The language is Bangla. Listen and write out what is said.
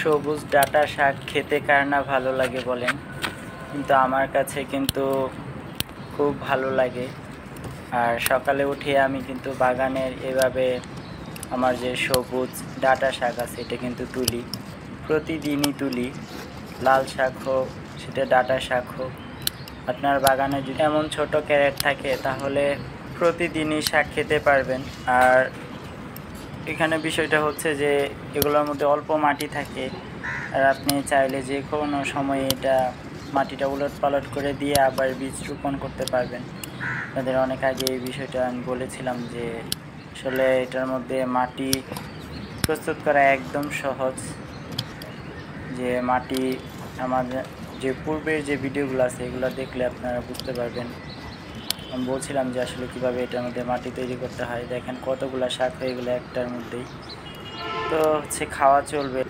সবুজ ডাঁটা শাক খেতে কার না ভালো লাগে বলেন, কিন্তু আমার কাছে কিন্তু খুব ভালো লাগে। আর সকালে উঠে আমি কিন্তু বাগানের এভাবে আমার যে সবুজ ডাঁটা শাক আছে এটা কিন্তু তুলি, প্রতিদিনই তুলি। লাল শাক হোক, সেটা ডাঁটা শাক হোক, আপনার বাগানে যদি এমন ছোট ক্যারেট থাকে তাহলে প্রতিদিনই শাক খেতে পারবেন। আর এখানে বিষয়টা হচ্ছে যে এগুলোর মধ্যে অল্প মাটি থাকে, আর আপনি চাইলে যে কোনো সময়ে এটা মাটিটা উলটপালট করে দিয়ে আবার বীজ রোপণ করতে পারবেন। আপনাদের অনেক আগে এই বিষয়টা আমি বলেছিলাম যে আসলে এটার মধ্যে মাটি প্রস্তুত করা একদম সহজ। যে মাটি আমাদের যে পূর্বের যে ভিডিওগুলো আছে এগুলো দেখলে আপনারা বুঝতে পারবেন। আমি বলছিলাম যে আসলে কীভাবে এটার মধ্যে মাটি তৈরি করতে হয়। দেখেন কতগুলো শাক হয়ে গেলো একটার মধ্যেই, তো হচ্ছে খাওয়া চলবে।